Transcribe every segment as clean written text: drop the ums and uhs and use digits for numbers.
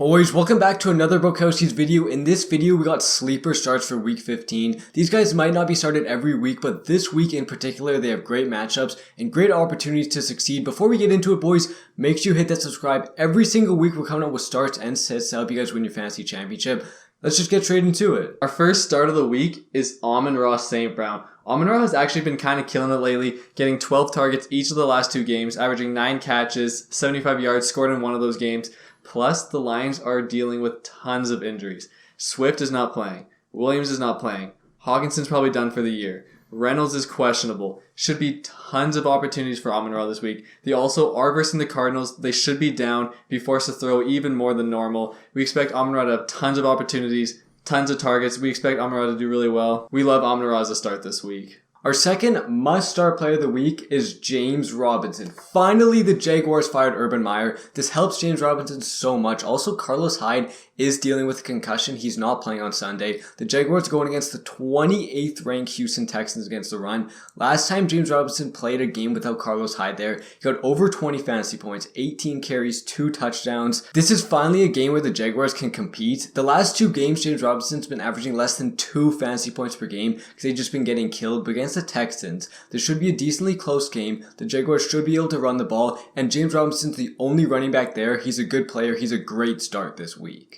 Boys, welcome back to another Brokowskis video. In this video, we got sleeper starts for week 15. These guys might not be started every week, but this week in particular, they have great matchups and great opportunities to succeed. Before we get into it, boys, make sure you hit that subscribe. Every single week, we're coming up with starts and sets to help you guys win your fantasy championship. Let's just get straight into it. Our first start of the week is Aman-ra St. Aman-ra has actually been kind of killing it lately, getting 12 targets each of the last two games, averaging 9 catches, 75 yards, scored in one of those games. Plus, the Lions are dealing with tons of injuries. Swift is not playing. Williams is not playing. Hawkinson's probably done for the year. Reynolds is questionable. Should be tons of opportunities for Aman-ra this week. They also are versing the Cardinals. They should be down, be forced to throw even more than normal. We expect Aman-ra to have tons of opportunities, tons of targets. We expect Aman-ra to do really well. We love Aman-ra as a start this week. Our second must-start player of the week is James Robinson. Finally, the Jaguars fired Urban Meyer. This helps James Robinson so much. Also, Carlos Hyde is dealing with a concussion. He's not playing on Sunday. The Jaguars going against the 28th ranked Houston Texans against the run. Last time James Robinson played a game without Carlos Hyde there, he got over 20 fantasy points, 18 carries, 2 touchdowns. This is finally a game where the Jaguars can compete. The last 2 games, James Robinson's been averaging less than 2 fantasy points per game because they've just been getting killed. But against the Texans, this should be a decently close game. The Jaguars should be able to run the ball, and James Robinson's the only running back there. He's a good player. He's a great start this week.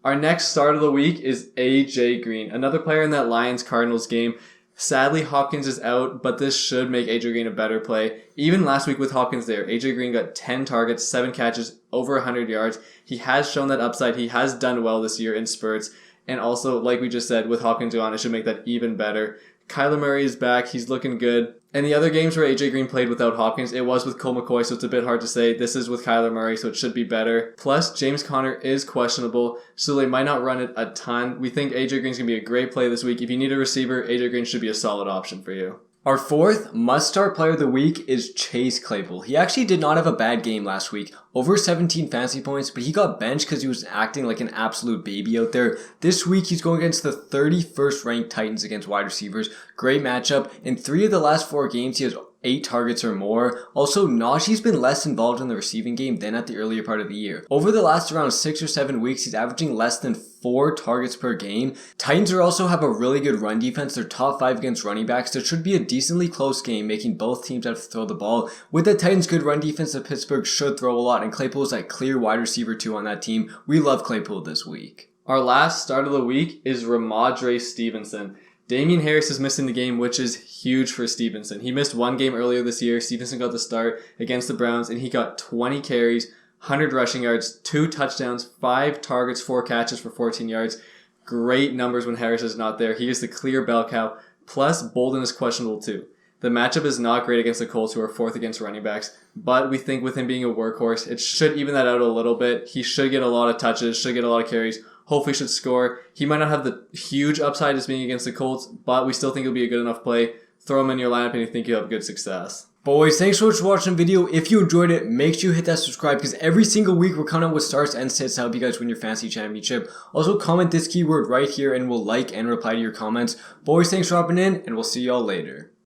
Our next start of the week is A.J. Green, another player in that Lions-Cardinals game. Sadly, Hopkins is out, but this should make A.J. Green a better play. Even last week with Hopkins there, A.J. Green got 10 targets, 7 catches, over 100 yards. He has shown that upside. He has done well this year in spurts. And also, like we just said, with Hopkins on, it should make that even better. Kyler Murray is back. He's looking good. And the other games where A.J. Green played without Hopkins, it was with Cole McCoy, so it's a bit hard to say. This is with Kyler Murray, so it should be better. Plus, James Conner is questionable, so they might not run it a ton. We think A.J. Green's going to be a great play this week. If you need a receiver, A.J. Green should be a solid option for you. Our fourth must-start player of the week is Chase Claypool. He actually did not have a bad game last week. Over 17 fantasy points, but he got benched because he was acting like an absolute baby out there. This week, he's going against the 31st ranked Titans against wide receivers. Great matchup. In 3 of the last 4 games, he has 8 targets or more. Also, Najee's been less involved in the receiving game than at the earlier part of the year. Over the last around 6 or 7 weeks, he's averaging less than 4 targets per game. Titans also have a really good run defense. They're top 5 against running backs. There should be a decently close game, making both teams have to throw the ball. With the Titans' good run defense, the Pittsburgh should throw a lot, and Claypool's that clear wide receiver 2 on that team. We love Claypool this week. Our last start of the week is Rhamondre Stevenson. Damian Harris is missing the game, which is huge for Stevenson. He missed 1 game earlier this year. Stevenson got the start against the Browns, and he got 20 carries, 100 rushing yards, 2 touchdowns, 5 targets, 4 catches for 14 yards. Great numbers when Harris is not there. He is the clear bell cow. Plus, Bolden is questionable too. The matchup is not great against the Colts, who are 4th against running backs, but we think with him being a workhorse, it should even that out a little bit. He should get a lot of touches, should get a lot of carries, hopefully should score. He might not have the huge upside as being against the Colts, but we still think it'll be a good enough play. Throw him in your lineup and you think you'll have good success. Boys, thanks so much for watching the video. If you enjoyed it, make sure you hit that subscribe because every single week we're coming out with starts and sets to help you guys win your fantasy championship. Also, comment this keyword right here and we'll like and reply to your comments. Boys, thanks for hopping in and we'll see y'all later.